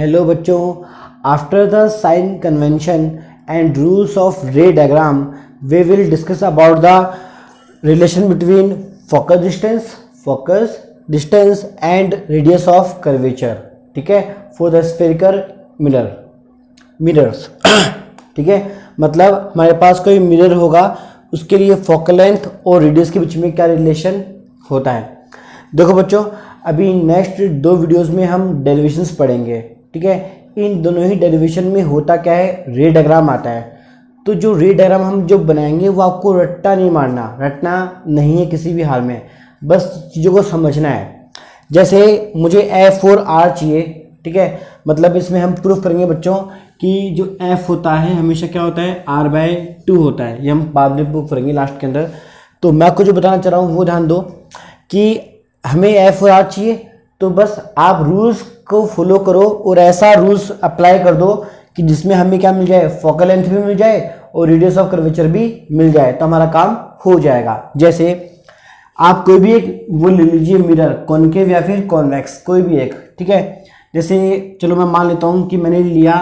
Hello बच्चों, after the sign convention and rules of ray diagram we will discuss about the relation between focus distance and radius of curvature. ठीक है, for the spherical mirrors. ठीक है, मतलब हमारे पास कोई mirror होगा, उसके लिए फोकल लेंथ और रेडियस के बीच में क्या रिलेशन होता है। देखो बच्चों, अभी नेक्स्ट 2 वीडियोस में हम डेरिवेशंस पढ़ेंगे। ठीक है, इन दोनों ही डेरिवेशन में होता क्या है, रे डायग्राम आता है। तो जो रे डायग्राम हम जो बनाएंगे वो आपको रट्टा नहीं मारना, रटना नहीं है किसी भी हाल में, बस चीज़ों को समझना है। जैसे मुझे F और R चाहिए, ठीक है, मतलब इसमें हम प्रूफ करेंगे बच्चों कि जो F होता है हमेशा क्या होता है, R/2 होता है। ये हम बाद में प्रूफ करेंगे लास्ट के अंदर। तो मैं आपको जो बताना चाह रहा हूँ वो ध्यान दो कि हमें F और R चाहिए, तो बस आप रूल्स को फॉलो करो और ऐसा रूल्स अप्लाई कर दो कि जिसमें हमें क्या मिल जाए, फोकल लेंथ भी मिल जाए और रेडियस ऑफ कर्वेचर भी मिल जाए, तो हमारा काम हो जाएगा। जैसे आप कोई भी एक वो ले लीजिए मिरर, कॉनकेव या फिर कॉन्वेक्स, कोई भी एक। ठीक है, जैसे चलो मैं मान लेता हूँ कि मैंने लिया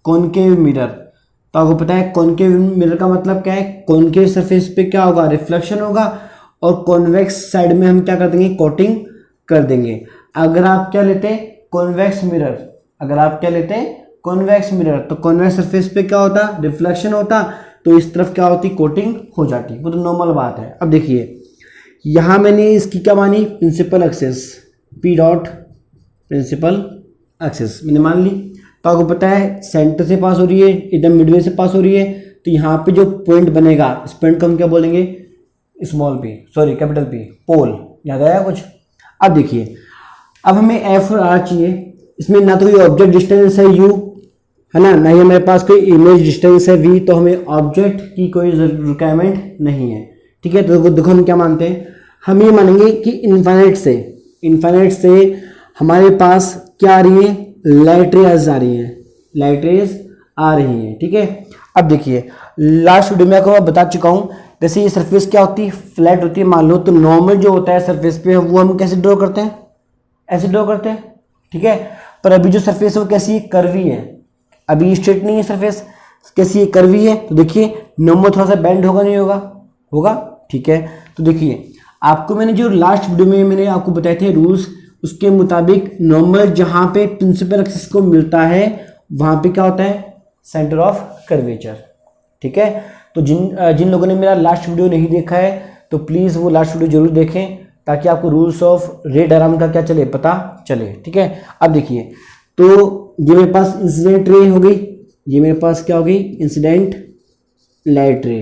कॉनकेव मिरर। तो आपको पता है कॉनकेव मिरर का मतलब क्या है, कॉनकेव सरफेस पे क्या होगा, रिफ्लेक्शन होगा, और कॉन्वेक्स साइड में हम क्या कर देंगे, कोटिंग कर देंगे। अगर आप क्या लेते हैं, कॉन्वेक्स मिरर, तो कॉन्वेक्स सरफेस पे क्या होता, रिफ्लेक्शन होता, तो इस तरफ क्या होती, कोटिंग हो जाती। वो तो नॉर्मल बात है। अब देखिए यहाँ मैंने इसकी क्या मानी, principal axis, P dot principal axis मैंने मान ली। तो आपको पता है सेंटर से पास हो रही है, एकदम मिडवे से पास हो रही है, तो यहाँ पे जो पॉइंट बनेगा, इस पॉइंट को हम क्या बोलेंगे, कैपिटल P, पोल। याद आया कुछ? अब देखिए, अब हमें F और R चाहिए। इसमें ना तो कोई ऑब्जेक्ट डिस्टेंस है U, है ना ही हमारे पास कोई इमेज डिस्टेंस है V, तो हमें ऑब्जेक्ट की कोई रिक्वायरमेंट नहीं है। ठीक है, तो देखो हम क्या मानते हैं, हम ये मानेंगे कि इनफाइनाइट से हमारे पास क्या आ रही है, लाइट रेज आ रही है। ठीक है, अब देखिए लास्ट वीडियो में आपको मैं बता चुका हूँ, जैसे ये सरफेस क्या होती है, फ्लैट होती है मान लो, तो नॉर्मल जो होता है सरफेस पे वो हम कैसे ड्रॉ करते हैं, ऐसे ड्रॉ करते हैं। ठीक है, पर अभी जो सरफेस है वो कैसी है, कर्वी है। अभी स्ट्रेट नहीं है सरफेस, कैसी है, कर्वी है। तो देखिए नॉर्मल थोड़ा सा बेंड होगा, नहीं होगा। ठीक है, तो देखिए आपको मैंने जो लास्ट वीडियो में मैंने आपको बताए थे रूल्स, उसके मुताबिक नॉर्मल जहाँ पे प्रिंसिपल एक्सिस को मिलता है वहाँ पे क्या होता है, सेंटर ऑफ कर्वेचर। ठीक है, तो जिन लोगों ने मेरा लास्ट वीडियो नहीं देखा है तो प्लीज़ वो लास्ट वीडियो जरूर देखें, ताकि आपको रूल्स ऑफ रे डायग्राम का क्या चले, पता चले। ठीक है, अब देखिए, तो ये मेरे पास इंसिडेंट रे हो गई, ये मेरे पास क्या हो गई, इंसिडेंट लाइट रे।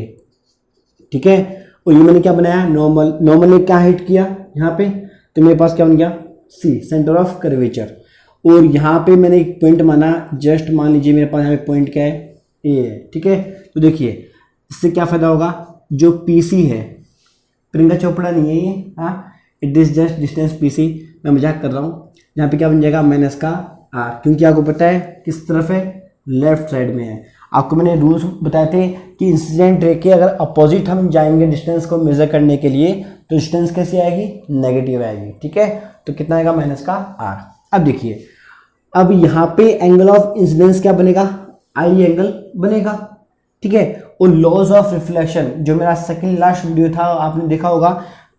ठीक है, और ये मैंने क्या बनाया, नॉर्मल ने क्या हिट किया यहाँ पे, तो मेरे पास क्या बन गया, C, सेंटर ऑफ कर्वेचर। और यहाँ पे मैंने एक पॉइंट माना, जस्ट मान लीजिए मेरे पास यहाँ पे पॉइंट क्या है, A है। ठीक है, तो देखिए इससे क्या फायदा होगा, जो PC है, प्रियंका चोपड़ा नहीं है ये, हाँ, it is just distance PC, मैं मजाक कर रहा हूँ। यहाँ पे क्या बन जाएगा, माइनस का R, क्योंकि आपको पता है किस तरफ है, लेफ्ट साइड में है। आपको मैंने रूल्स बताए थे कि इंसिडेंट रे के अगर अपोजिट हम जाएंगे डिस्टेंस को मेजर करने के लिए, तो डिस्टेंस कैसी आएगी, नेगेटिव आएगी। ठीक है, तो कितना आएगा, माइनस का R। अब देखिए, अब यहाँ पे एंगल ऑफ इंसिडेंस क्या बनेगा, I एंगल बनेगा। ठीक है, और लॉज ऑफ रिफ्लेक्शन, जो मेरा सेकंड लास्ट वीडियो था आपने देखा होगा,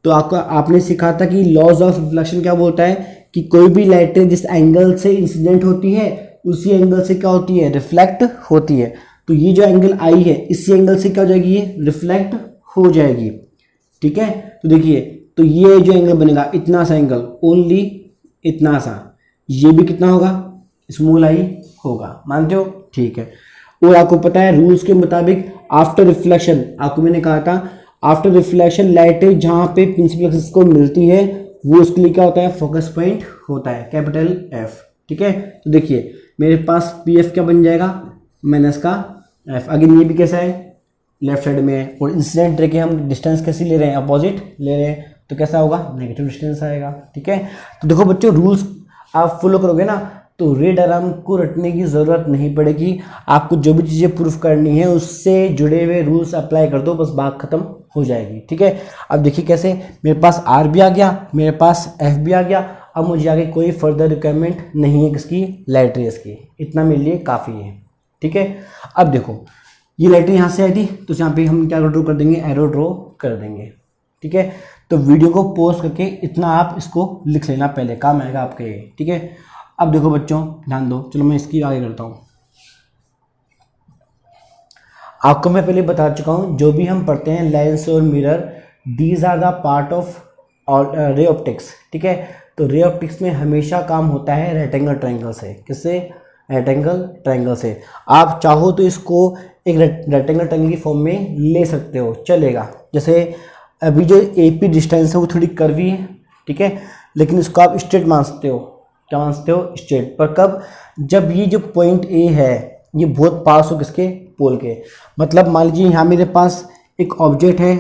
तो आपने सीखा था कि लॉज ऑफ रिफ्लेक्शन क्या बोलता है कि कोई भी लाइट जिस एंगल से इंसिडेंट होती है उसी एंगल से क्या होती है, रिफ्लेक्ट होती है। तो ये जो एंगल I है, इसी एंगल से क्या हो जाएगी, ये रिफ्लेक्ट हो जाएगी। ठीक है, तो देखिए, तो ये जो एंगल बनेगा, इतना सा एंगल, ओनली इतना सा, ये भी कितना होगा, स्मॉल I होगा। मानते हो? ठीक है, और आपको पता है रूल्स के मुताबिक आफ्टर रिफ्लेक्शन, आपको मैंने कहा था आफ्टर रिफ्लेक्शन लाइट जहाँ पे प्रिंसिपल एक्सिस को मिलती है वो उसके लिए क्या होता है, फोकस पॉइंट होता है, कैपिटल F। ठीक है, तो देखिए मेरे पास PF क्या बन जाएगा, माइनस का F। अगेन ये भी कैसा है, लेफ्ट साइड में है, और इंसिडेंट रे के हम डिस्टेंस कैसे ले रहे हैं, अपोजिट ले रहे हैं, तो कैसा होगा, नेगेटिव डिस्टेंस आएगा। ठीक है, तो देखो बच्चों, रूल्स आप फॉलो करोगे ना तो रे डायग्राम को रटने की ज़रूरत नहीं पड़ेगी। आपको जो भी चीज़ें प्रूफ करनी है उससे जुड़े हुए रूल्स अप्लाई कर दो, बस बात खत्म हो जाएगी। ठीक है, अब देखिए कैसे, मेरे पास R भी आ गया, मेरे पास F भी आ गया, अब मुझे आगे कोई फर्दर रिक्वायरमेंट नहीं है किसकी, लाइट रेस की, इतना मेरे लिए काफ़ी है। ठीक है, अब देखो ये लाइट रे यहाँ से आई थी तो यहाँ पे हम क्या ड्रॉ कर देंगे, एरो ड्रॉ कर देंगे। ठीक है, तो वीडियो को पॉज करके इतना आप इसको लिख लेना, पहले काम आएगा आपके ये। ठीक है, अब देखो बच्चों ध्यान दो, चलो मैं इसकी आगे करता हूँ। आपको मैं पहले बता चुका हूँ जो भी हम पढ़ते हैं लेंस और mirror, these are the part of ray optics. ठीक है, तो रे ऑप्टिक्स में हमेशा काम होता है रेक्टेंगल ट्रायंगल से। किससे, रेक्टेंगल ट्रायंगल से। आप चाहो तो इसको एक रेक्टेंगल ट्रायंगल की फॉर्म में ले सकते हो, चलेगा। जैसे अभी जो AP डिस्टेंस है वो थोड़ी कर्वी है, ठीक है, लेकिन इसको आप स्ट्रेट मान सकते हो। क्या मान सकते हो, स्ट्रेट। पर कब, जब ये जो पॉइंट A है ये बहुत पास हो किसके, पोल के। मतलब मान लीजिए यहाँ मेरे पास एक ऑब्जेक्ट है,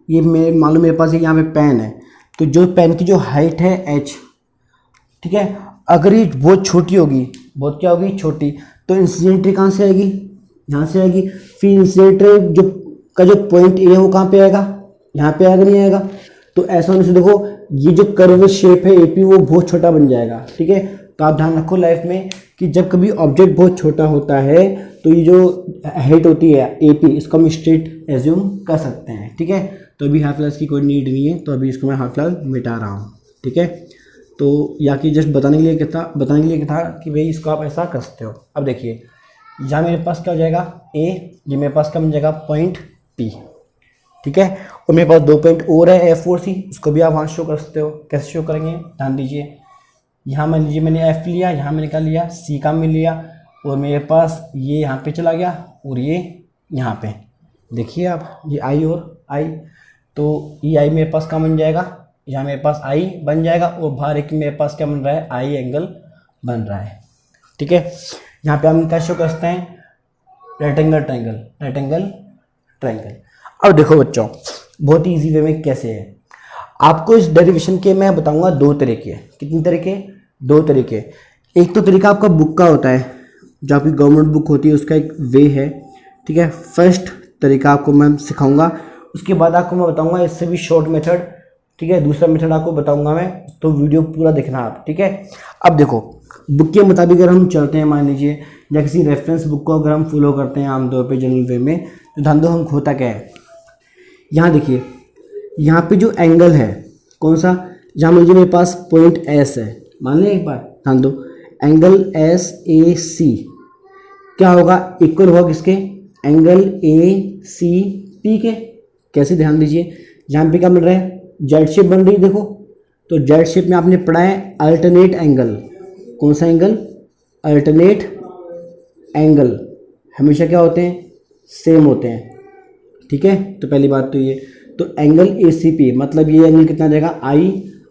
ये मेरे मान लो मेरे पास यहाँ पे पेन है, तो जो पेन की जो हाइट है h, ठीक है, अगर ये बहुत छोटी होगी, बहुत क्या होगी, छोटी, तो इंसिडेंट रे कहाँ से आएगी, यहाँ से आएगी। फिर इंसिडेंट रे जो का जो पॉइंट A है वो कहाँ पे आएगा, यहाँ पे आएगा, नहीं आएगा। तो ऐसा होने से देखो ये जो कर्व शेप है AP वो बहुत छोटा बन जाएगा। ठीक है, तो आप ध्यान रखो लाइफ में कि जब कभी ऑब्जेक्ट बहुत छोटा होता है तो ये जो हाइट होती है AP, इसको हम स्ट्रेट एज्यूम कर सकते हैं। ठीक है, तो अभी हाफ फिलहाल की कोई नीड नहीं है, तो अभी इसको मैं हाफ फिलहाल मिटा रहा हूँ। ठीक है, तो या कि जस्ट बताने के लिए क्या था कि भाई इसको आप ऐसा कर सकते हो। अब देखिए यहाँ मेरे पास क्या हो जाएगा, A, ये मेरे पास क्या बन जाएगा, पॉइंट P। ठीक है, और मेरे पास 2 पॉइंट और है F और C, उसको भी आप वहाँ शो कर सकते हो। कैसे शो करेंगे, ध्यान दीजिए। यहाँ मान लीजिए मैंने F लिया, यहाँ मैंने क्या लिया, C का मिल लिया, और मेरे पास ये यहाँ पे चला गया और ये यहाँ पे, देखिए आप ये I और I, तो ये I मेरे पास क्या बन जाएगा, यहाँ मेरे पास I बन जाएगा, और बाहर एक मेरे पास क्या बन रहा है, I एंगल बन रहा है। ठीक है, यहाँ पे हम क्या शो कर सकते हैं, रेक्टेंगल ट्रायंगल। अब देखो बच्चों बहुत ही इजी वे में कैसे है, आपको इस डेरिवेशन के मैं बताऊंगा 2 तरीके। कितने तरीके, 2 तरीके। एक तो तरीका आपका बुक का होता है, जो आपकी गवर्नमेंट बुक होती है उसका एक वे है। ठीक है, फर्स्ट तरीका आपको मैं सिखाऊंगा, उसके बाद आपको मैं बताऊंगा इससे भी शॉर्ट मेथड। ठीक है, दूसरा मेथड आपको बताऊंगा मैं, तो वीडियो पूरा देखना आप। ठीक है, अब देखो बुक के मुताबिक अगर हम चलते हैं, मान लीजिए या किसी रेफरेंस बुक को अगर हम फॉलो करते हैं आमतौर पे जनरल वे में, तो ध्यान दो हम होता क्या है, यहाँ देखिए यहाँ पे जो एंगल है कौन सा, जहाँ मुझे मेरे पास पॉइंट S है, मान लें एक बार, ध्यान दो, एंगल SAC क्या होगा, इक्वल होगा किसके, एंगल ACP के। कैसे, ध्यान दीजिए, यहाँ पे क्या मिल रहा है, जेड शेप बन रही है, देखो। तो जेड शेप में आपने पढ़ा है अल्टरनेट एंगल, कौन सा एंगल, अल्टरनेट एंगल हमेशा क्या होते हैं, सेम होते हैं। ठीक है, तो पहली बात तो ये, तो एंगल ACP मतलब ये एंगल कितना आ जाएगा, I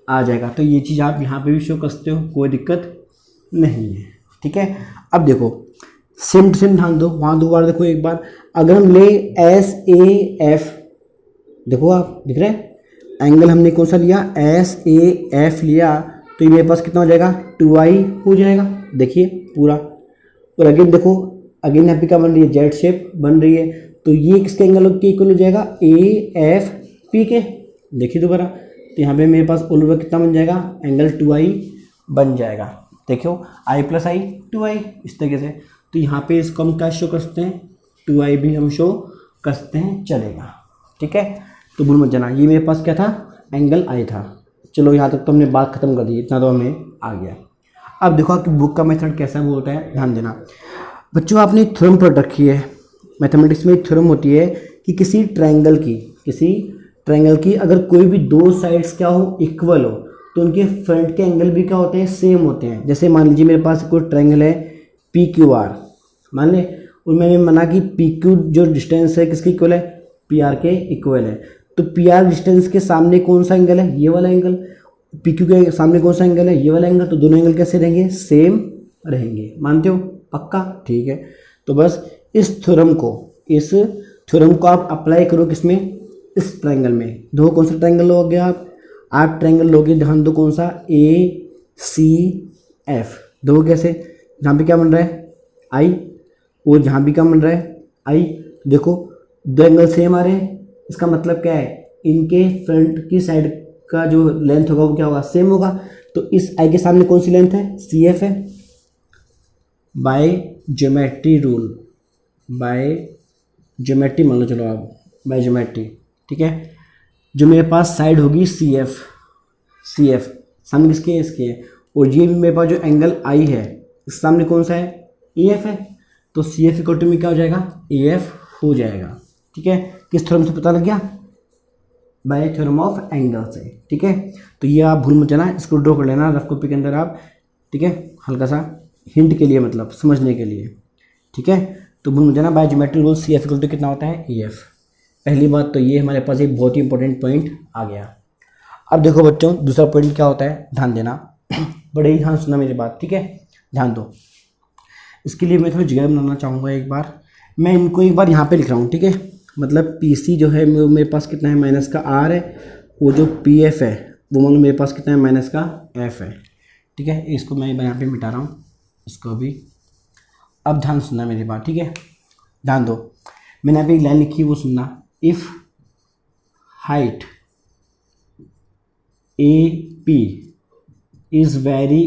आ जाएगा। तो ये चीज़ आप यहाँ पे भी शो कर सकते हो, कोई दिक्कत नहीं है। ठीक है, अब देखो सेम टू सेम ध्यान दो, वहाँ 2 बार देखो, एक बार अगर हम ले SAF, देखो आप दिख रहे हैं एंगल हमने कौन सा लिया, SAF लिया, तो ये मेरे पास कितना हो जाएगा, 2I हो जाएगा। देखिए पूरा, और अगेन देखो, अगेन यहाँ पे क्या बन रही है, जेड शेप बन रही है, तो ये किसके एंगल के इक्वल हो जाएगा, AFP के। देखिए दोबारा, तो यहाँ पे मेरे पास ऑल ओवर कितना बन जाएगा, एंगल 2I बन जाएगा। देखो I + I 2I इस तरीके से। तो यहाँ पे इसको हम क्या शो कर सकते हैं, 2I भी हम शो कर सकते हैं, चलेगा। ठीक है, तो भूल मत जाना, ये मेरे पास क्या था, एंगल I था। चलो यहाँ तक तो हमने बात खत्म कर दी, इतना तो हमें आ गया। अब देखो आपकी बुक का मेथड कैसा बोलता है, ध्यान देना बच्चों। आपने थ्योरम पढ़ रखी है, मैथमेटिक्स में एक थ्योरम होती है कि किसी ट्रायंगल की अगर कोई भी 2 साइड्स क्या हो, इक्वल हो, तो उनके फ्रंट के एंगल भी क्या होते हैं, सेम होते हैं। जैसे मान लीजिए मेरे पास कोई ट्रायंगल है PQR, मान लें, और मैंने माना कि PQ जो डिस्टेंस है किसके इक्वल है, PR के इक्वल है। तो PR डिस्टेंस के सामने कौन सा एंगल है, ये वाला एंगल। PQ के सामने कौन सा एंगल है, ये वाला एंगल। तो दोनों एंगल कैसे रहेंगे, सेम रहेंगे। मानते हो, पक्का, ठीक है। तो बस इस थ्योरम को आप अप्लाई करो किसमें, इस ट्रायंगल में। दो कौन सा ट्रायंगल लोगे आप ट्रायंगल लोगे, ध्यान दो कौन सा, ACF। दो कैसे, जहाँ पे क्या बन रहा है I, और जहाँ भी क्या बन रहा है I। देखो 2 एंगल सेम आ रहे हैं, इसका मतलब क्या है, इनके फ्रंट की साइड का जो लेंथ होगा वो क्या होगा, सेम होगा। तो तो इस आई के सामने कौन सी लेंथ है, सी एफ है। By geometry rule, by geometry मान लो, चलो आप बाय ज्योमेट्री, ठीक है। जो मेरे पास साइड होगी सी एफ, सी एफ सामने किसके है, इसके है। और ये भी मेरे पास जो एंगल आई है इस सामने कौन सा है, ए एफ है। तो सी एफ इक्वल टू में क्या हो जाएगा, ए एफ हो जाएगा, ठीक है। किस थ्योरम से पता लग गया, बाय थ्योरम ऑफ एंगल से, ठीक है। तो ये आप भूल मत जाना, इसको ड्रॉ कर लेना रफ कॉपी के अंदर आप, ठीक है, हल्का सा हिंट के लिए, मतलब समझने के लिए, ठीक है। तो भूल मत जाना, by geometry rule C F equal to कितना होता है, ए एफ। पहली बात तो ये हमारे पास एक बहुत ही इंपॉर्टेंट पॉइंट आ गया। अब देखो बच्चों दूसरा पॉइंट क्या होता है, ध्यान देना, बड़े ही ध्यान सुनना मेरी बात, ठीक है, ध्यान दो। इसके लिए मैं थोड़ी जगह बनाना चाहूँगा, एक बार मैं इनको एक बार यहाँ पे लिख रहा हूँ, ठीक है। मतलब पी सी जो है मेरे पास कितना है, माइनस का आर है। वो जो पी एफ है वो मान लो मेरे पास कितना है, माइनस का एफ है, ठीक है। इसको मैं यहाँ पे मिटा रहा हूँ, इसको भी। अब ध्यान सुनना मेरी बात, ठीक है, ध्यान दो। मैंने यहाँ पे एक लाइन लिखी है, वो सुनना। If height A P is very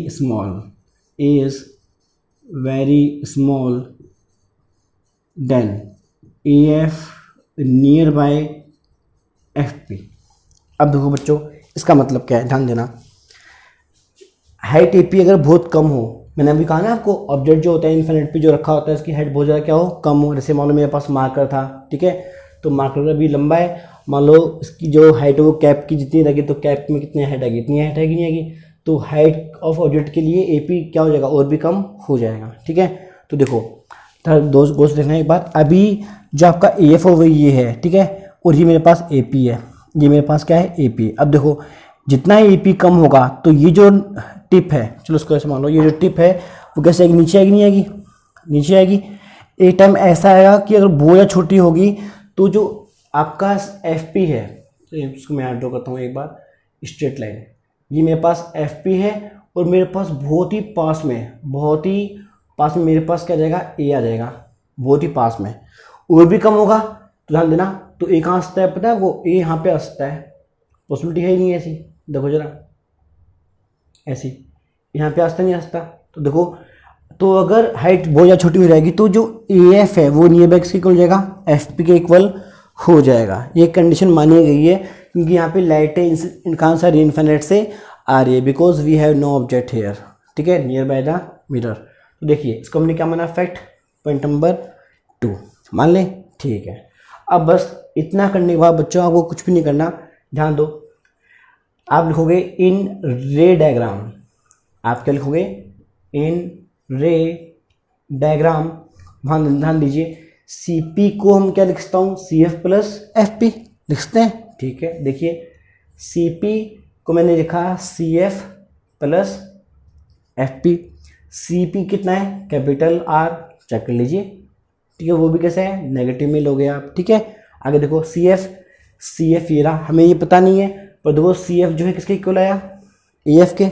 small then AF nearby FP। अब देखो बच्चों इसका मतलब क्या है, ध्यान देना। हाइट AP अगर बहुत कम हो, मैंने अभी कहा ना आपको, ऑब्जेक्ट जो होता है इन्फिनिट पे जो रखा होता है उसकी हाइट बहुत ज़्यादा क्या हो, कम हो। जैसे मान लो मेरे पास मार्कर था, ठीक है, तो मार्कर का भी लंबा है, मान लो इसकी जो हाइट है वो कैप की जितनी रहेगी, तो कैप में कितनी हाइट आएगी, इतनी हाइट आएगी, नहीं आएगी। तो हाइट ऑफ ऑब्जेक्ट के लिए AP क्या हो जाएगा, और भी कम हो जाएगा, ठीक है। तो देखो दोस्त देखना एक बार, अभी जो आपका AF हो वो ये है, ठीक है, और ये मेरे पास AP है, ये मेरे पास क्या है, AP। अब देखो जितना AP कम होगा तो ये जो टिप है, चलो उसको ऐसे मान लो, ये जो टिप है वो कैसे आएगी, नीचे आएगी, नहीं आएगी, नीचे आएगी। एक टाइम ऐसा आएगा कि अगर बहुत ज़्यादा छोटी होगी तो जो आपका FP है, तो इसको मैं ड्रॉ करता हूँ एक बार, स्ट्रेट लाइन। ये मेरे पास FP है और मेरे पास बहुत ही पास में मेरे पास क्या जाएगा, A आ जाएगा, बहुत ही पास में। और भी कम होगा तो ध्यान देना, तो A कहाँ हंसता है पता है, वो A यहाँ पे हंसता है, पॉसिबिलिटी है ही नहीं ऐसी। देखो जरा ऐसी, यहाँ पे हंसता नहीं हंसता। तो देखो, तो अगर हाइट बहुत ज़्यादा छोटी हो जाएगी तो जो AF है वो नियर बाय किसके इक्वल हो जाएगा, FP के इक्वल हो जाएगा। ये कंडीशन मानी गई है क्योंकि यहाँ पे लाइटें कहाँ से इन्फिनिट से आ रही है, because we have no object here, ठीक है, नियर बाय द मिरर। तो देखिए इसको हमने क्या माना, फैक्ट पॉइंट नंबर 2 मान लें, ठीक है। अब बस इतना करने के बाद बच्चों आपको कुछ भी नहीं करना, ध्यान दो। आप लिखोगे इन रे डायग्राम, आप क्या लिखोगे, इन रे डायग्राम। ध्यान दीजिए, CP को हम क्या लिखता हूँ, CF प्लस FP लिखते हैं, ठीक है। देखिए CP को मैंने लिखा CF प्लस FP। CP कितना है, कैपिटल R, चेक कर लीजिए, ठीक है, वो भी कैसे है, नेगेटिव में लोगे आप, ठीक है। आगे देखो CF ये रहा, हमें ये पता नहीं है, पर देखो CF जो है किसके इक्वल आया, AF के,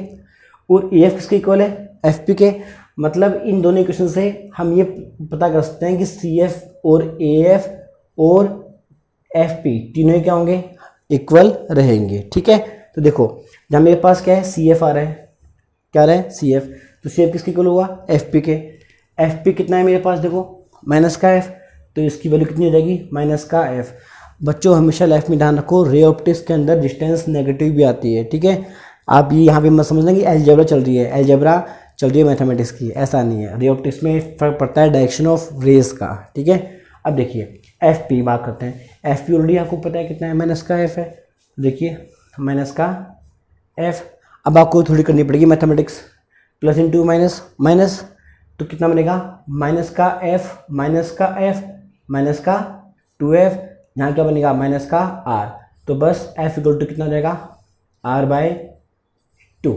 और AF किसके इक्वल है, FP के। मतलब इन दोनों इक्वेशन से हम ये पता कर सकते हैं कि CF और AF और FP तीनों क्या होंगे, इक्वल रहेंगे, ठीक है। तो देखो जहाँ मेरे पास क्या है, CF आ रहा है, क्या आ रहा है, CF, तो CF किसके इक्वल हुआ, FP के। FP कितना है मेरे पास, देखो माइनस का F, तो इसकी वैल्यू कितनी हो जाएगी, माइनस का F। बच्चों हमेशा लाइफ में ध्यान रखो, रे ऑप्टिक्स के अंदर डिस्टेंस नेगेटिव भी आती है, ठीक है। आप ये यहाँ पे मत समझना कि अलजेब्रा चल रही है, अलजेब्रा चल रही है मैथमेटिक्स की, ऐसा नहीं है। रे ऑप्टिक्स में फर्क पड़ता है डायरेक्शन ऑफ रेज का, ठीक है। अब देखिए FP बात करते हैं, FP ऑलरेडी आपको पता है कितना है, माइनस का F है, देखिए माइनस का F। अब आपको थोड़ी करनी पड़ेगी mathematics, plus into minus minus, तो कितना बनेगा, माइनस का F माइनस का F माइनस का 2F, यहाँ क्या बनेगा, माइनस का R। तो बस F इक्वल टू कितना हो जाएगा, R/2।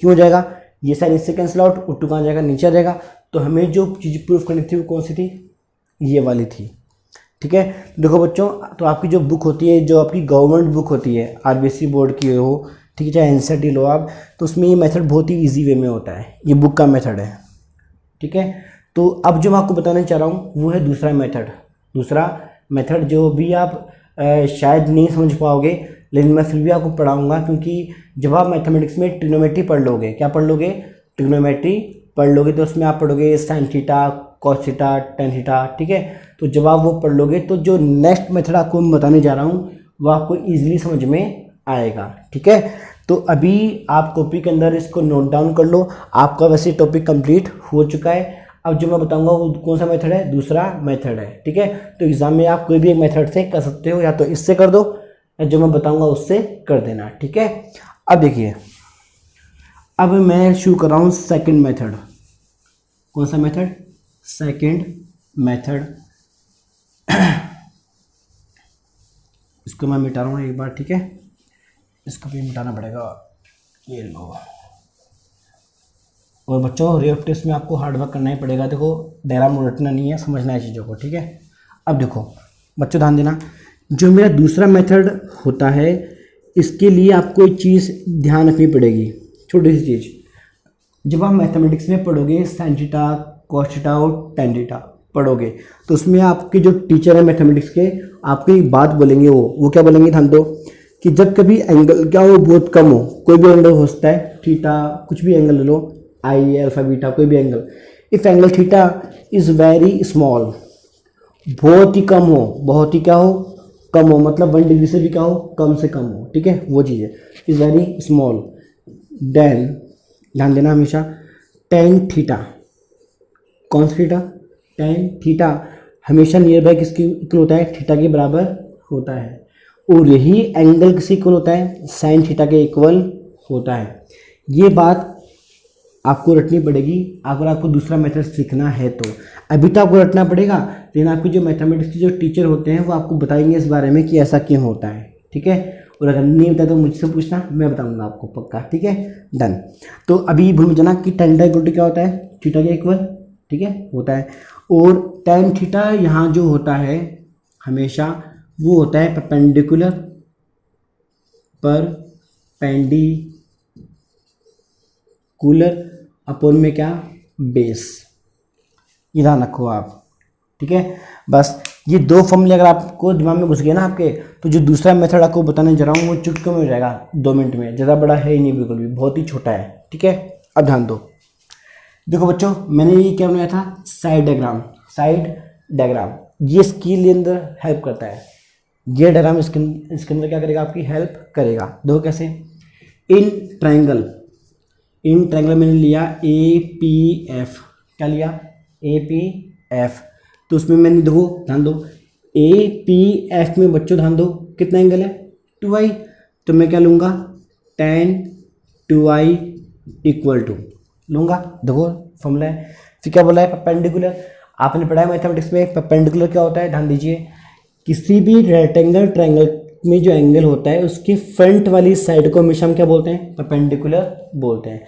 क्यों हो जाएगा, ये साइन इससे कैंसिल आउट, और 2 कहाँ जाएगा, नीचे आ जाएगा। तो हमें जो चीज़ प्रूफ करनी थी वो कौन सी थी, ये वाली थी, ठीक है। देखो बच्चों, तो आपकी जो बुक होती है, जो आपकी गवर्नमेंट बुक होती है, RBC बोर्ड की हो, ठीक है, चाहे NCERT लो आप, तो उसमें ये मेथड बहुत ही ईजी वे में होता है, ये बुक का मेथड है, ठीक है। तो अब जो मैं आपको बताना चाह रहा हूँ वो है दूसरा मेथड जो भी आप शायद नहीं समझ पाओगे, लेकिन मैं फिर भी आपको पढ़ाऊंगा, क्योंकि जब आप मैथमेटिक्स में ट्रिग्नोमेट्री पढ़ लोगे, क्या पढ़ लोगे, ट्रिग्नोमेट्री पढ़ लोगे, तो उसमें आप पढ़ोगे sine theta, cos theta, tan theta, ठीक है। तो जब आप वो पढ़ लोगे तो जो नेक्स्ट मेथड आपको मैं बताने जा रहा हूँ वो आपको ईजिली समझ में आएगा, ठीक है। तो अभी आप कॉपी के अंदर इसको नोट डाउन कर लो। आपका वैसे टॉपिक कंप्लीट हो चुका है। अब जो मैं बताऊंगा वो कौन सा मेथड है, दूसरा मेथड है, ठीक है। तो एग्जाम में आप कोई भी एक मेथड से कर सकते हो, या तो इससे कर दो या जो मैं बताऊंगा उससे कर देना, ठीक है। अब देखिए, अब मैं शुरू कर रहा हूँ सेकंड मेथड। कौन सा मेथड, सेकंड मेथड। इसको मैं मिटा रहा हूँ एक बार, ठीक है। इसको भी मिटाना पड़ेगा, ये लो। और बच्चों रिएक्ट टेस्ट में आपको हार्डवर्क करना ही पड़ेगा। देखो डायग्राम उलटना नहीं है, समझना है चीज़ों को, ठीक है। अब देखो बच्चों ध्यान देना, जो मेरा दूसरा मेथड होता है इसके लिए आपको एक चीज़ ध्यान रखनी पड़ेगी, छोटी सी चीज़। जब आप मैथमेटिक्स में पढ़ोगे साइन थीटा, कॉस थीटा और टेन थीटा पढ़ोगे, तो उसमें आपके जो टीचर है मैथमेटिक्स के आपको एक बात बोलेंगे, वो क्या बोलेंगे, ध्यान दो, कि जब कभी एंगल क्या हो बहुत कम हो, कोई भी एंगल हो सकता है, थीटा कुछ भी एंगल ले लो, आई अल्फा बीटा कोई भी angle, if angle theta is very small, बहुत ही कम हो, बहुत ही क्या हो, कम हो, मतलब 1 डिग्री से भी क्या हो, कम से कम हो, ठीक है, वो चीज़ है, इज़ वेरी स्मॉल, देन ध्यान देना हमेशा टेन थीटा, कौन सा थीटा, टेन थीटा हमेशा नियर बाय किसके इक्वल होता है, थीटा के बराबर होता है। और यही एंगल किसके इक्वल होता है, साइन थीटा के इक्वल होता है। ये बात आपको रटनी पड़ेगी अगर आपको दूसरा मेथड सीखना है तो। अभी तो आपको रटना पड़ेगा, लेकिन आपके जो मैथमेटिक्स के जो टीचर होते हैं वो आपको बताएंगे इस बारे में कि ऐसा क्यों होता है, ठीक है। और अगर नहीं बताया तो मुझसे पूछना, मैं बताऊंगा आपको पक्का, ठीक है, डन। तो अभी भूल जाना कि टेन थीटा इक्वल क्या होता है, थीटा के इक्वल, ठीक है, होता है। और टेन थीटा यहाँ जो होता है हमेशा वो होता है परपेंडिकुलर अपॉन में क्या, बेस। ये ध्यान रखो आप, ठीक है। बस ये दो फॉर्मूले अगर आपको दिमाग में घुस गए ना आपके, तो जो दूसरा मेथड आपको बताने जा रहा हूँ वो चुटकियों में हो जाएगा, 2 मिनट में, ज़्यादा बड़ा है ही नहीं, बिल्कुल भी बहुत ही छोटा है, ठीक है। अब ध्यान दो, देखो बच्चों मैंने ये क्या बनाया था, साइड डायग्राम, ये इसके लिए अंदर हेल्प करता है। ये डायग्राम इसके अंदर क्या करेगा, आपकी हेल्प करेगा। देखो कैसे, इन ट्रायंगल मैंने लिया APF, क्या लिया, APF। तो उसमें मैंने देखो ध्यान दो, APF में बच्चों ध्यान दो कितना एंगल है, 2i, तो मैं क्या लूँगा, tan 2i इक्वल टू लूँगा। देखो फॉर्मूला है। फिर क्या बोला है, परपेंडिकुलर। आपने पढ़ा है मैथमेटिक्स में परपेंडिकुलर क्या होता है, ध्यान दीजिए, किसी भी रेक्टेंगल ट्रायंगल में जो एंगल होता है उसकी फ्रंट वाली साइड को हमेशा हम क्या बोलते हैं, परपेंडिकुलर बोलते हैं।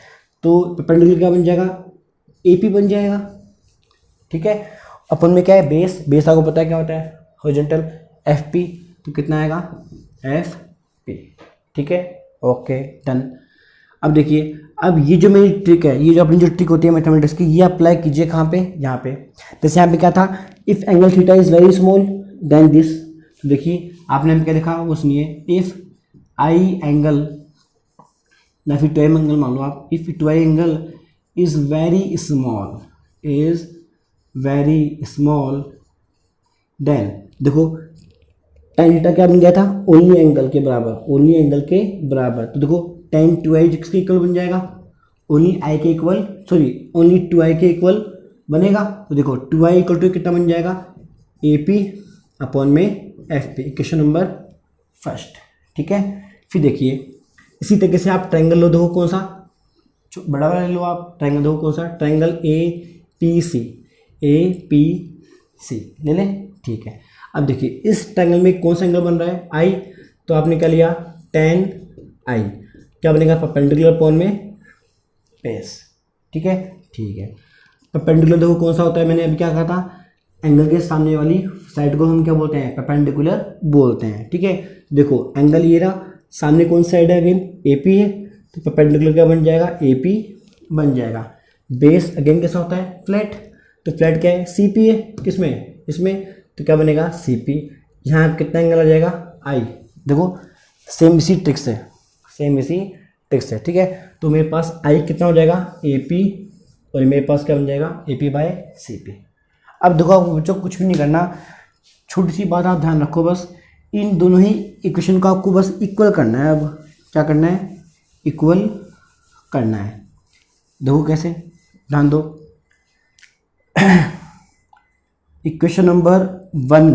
तो परपेंडिकुलर क्या बन जाएगा, AP बन जाएगा, ठीक है। अपन में क्या है, बेस आपको पता है क्या होता है, हॉरिजॉन्टल, FP, तो कितना आएगा, FP, ठीक है, ओके डन। अब देखिए, अब ये जो मेरी ट्रिक है, ये जो अपनी जो ट्रिक होती है मैथमेटिक्स की, ये अप्लाई कीजिए कहाँ पे, यहाँ पे। जैसे यहाँ पे क्या था, if angle theta is very small then this. तो देखिए आपने क्या देखा, वो सुनिए, इफ़ आई एंगल या फिर 2i एंगल मान लो आप, if 2i angle is very small then, देखो tan थीटा क्या बन गया था, ओनली एंगल के बराबर। तो देखो tan 2i किसके इक्वल बन जाएगा, ओनली 2i के इक्वल बनेगा। तो देखो 2i इक्वल टू कितना बन जाएगा, AP अपॉन में FP, इक्वेशन नंबर फर्स्ट, ठीक है। फिर देखिए इसी तरीके से आप ट्रायंगल लो, देखो कौन सा, बड़ा वाला ले लो आप ट्रायंगल, देखो कौन सा, ट्रायंगल APC ले लें, ठीक है। अब देखिए इस ट्रायंगल में कौन सा एंगल बन रहा है, I, तो आपने क्या लिया, tan I, क्या बनेगा, परपेंडिकुलर अपॉन में बेस, ठीक है, परपेंडिकुलर देखो कौन सा होता है, मैंने अभी क्या कहा था, एंगल के सामने वाली साइड को हम क्या बोलते हैं, परपेंडिकुलर बोलते हैं, ठीक है। देखो एंगल ये रहा, सामने कौन सा साइड है, अगेन AP है, तो परपेंडिकुलर क्या बन जाएगा, AP बन जाएगा। बेस अगेन कैसा होता है, फ्लैट, तो फ्लैट क्या है, CP है, किसमें, इसमें, तो क्या बनेगा, CP। यहाँ कितना एंगल आ जाएगा, I, देखो सेम इसी ट्रिक से, सेम इसी ट्रिक से, ठीक है। तो मेरे पास आई कितना हो जाएगा, ए पी, और मेरे पास क्या बन जाएगा, A P by C P. अब देखो बच्चों कुछ भी नहीं करना, छोटी सी बात आप ध्यान रखो, बस इन दोनों ही इक्वेशन को आपको बस इक्वल करना है। अब क्या करना है, इक्वल करना है। देखो कैसे, ध्यान दो। इक्वेशन नंबर 1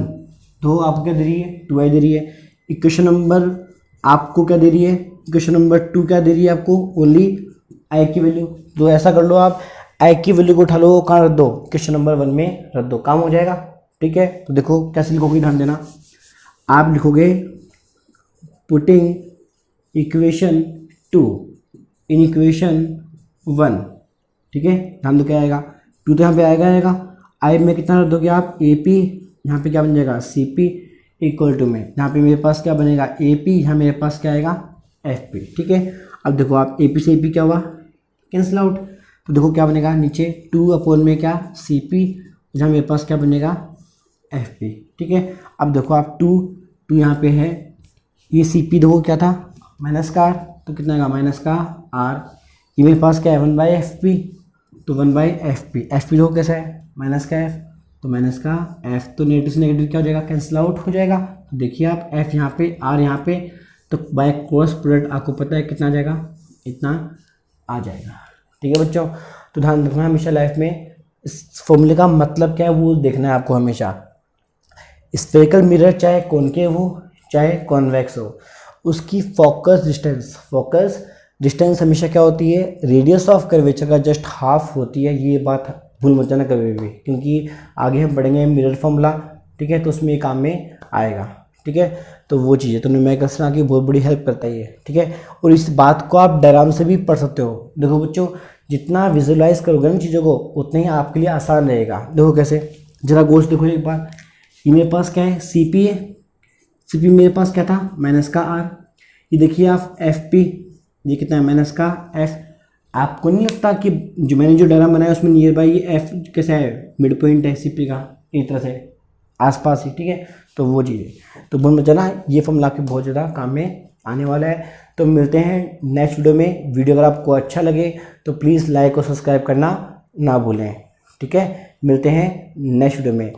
दो आपको क्या दे रही है, 2i दे रही है। इक्वेशन नंबर आपको क्या दे रही है, इक्वेशन नंबर 2 क्या दे रही है आपको, ओनली आई की वैल्यू। तो ऐसा कर लो आप, आई की वैल्यू को उठा लो, कहाँ रख दो, इक्वेशन नंबर 1 में रख दो, काम हो जाएगा, ठीक है। तो देखो कैसे लिखोगे, ध्यान देना। आप लिखोगे पुटिंग इक्वेशन 2 इन इक्वेशन 1, ठीक है। ध्यान दो क्या आएगा, 2 तो यहाँ पे आएगा, आई में कितना रख दोगे आप, ए पी, यहाँ पे क्या बन जाएगा, सी पी इक्वल टू में यहाँ पे मेरे पास क्या बनेगा, ए पी, यहाँ मेरे पास क्या आएगा, एफ पी, ठीक है। अब देखो आप ए पी से ए पी क्या हुआ, कैंसिल आउट। तो देखो क्या बनेगा, नीचे 2 अपॉन में क्या, सी पी, यहाँ मेरे पास क्या बनेगा, एफ पी, ठीक है। अब देखो आप 2 यहाँ पे है, ये सी पी देखो क्या था, माइनस का आर, तो कितना आएगा, माइनस का आर। ये मेरे पास क्या है, 1 बाई एफ पी, तो 1 by F P, F P देखो कैसा है, माइनस का एफ, तो माइनस का एफ, तो नेगेटिव से नेगेटिव क्या हो जाएगा, कैंसिल आउट हो जाएगा। तो देखिए आप एफ यहाँ पे, आर यहाँ पे, तो बाय क्रॉस प्रोडक्ट आपको पता है कितना आ जाएगा, इतना आ जाएगा, ठीक है बच्चों। तो ध्यान रखना हमेशा लाइफ में, इस फॉर्मूले का मतलब क्या है वो देखना है आपको हमेशा। स्फेरिकल मिरर चाहे कॉनकेव हो चाहे कॉन्वेक्स हो, उसकी फोकस डिस्टेंस हमेशा क्या होती है, रेडियस ऑफ कर्वेचर का जस्ट हाफ होती है। ये बात भूल मत जाना कभी भी, क्योंकि आगे हम पढ़ेंगे मिरर फॉर्मूला, ठीक है, तो उसमें ये काम में आएगा, ठीक है। तो वो चीज़ है, तो न्यूमेरिकल्स में आगे बहुत बड़ी हेल्प करता है ये, ठीक है। और इस बात को आप डायग्राम से भी पढ़ सकते हो। देखो बच्चों, जितना विजुअलाइज करोगे ना चीज़ों को, उतना ही आपके लिए आसान रहेगा। देखो कैसे, जरा गोश्त देखो एक बार, ये मेरे पास क्या है, सी पी है, सी पी मेरे पास क्या था, माइनस का आर। ये देखिए आप एफ पी, ये कितना है, माइनस का एफ। आपको नहीं लगता कि जो मैंने जो डायग्राम बनाया उसमें नियर बाई ये एफ कैसा है, मिड पॉइंट है सी पी का, एक तरह से आसपास ही, ठीक है। तो वो चीज़ है, तो बोल में चला, ये फॉर्मूला आपके बहुत ज़्यादा काम में आने वाला है। तो मिलते हैं नेक्स्ट वीडियो में। वीडियो अगर आपको अच्छा लगे तो प्लीज़ लाइक और सब्सक्राइब करना ना भूलें, ठीक है। मिलते हैं नेक्स्ट वीडियो में।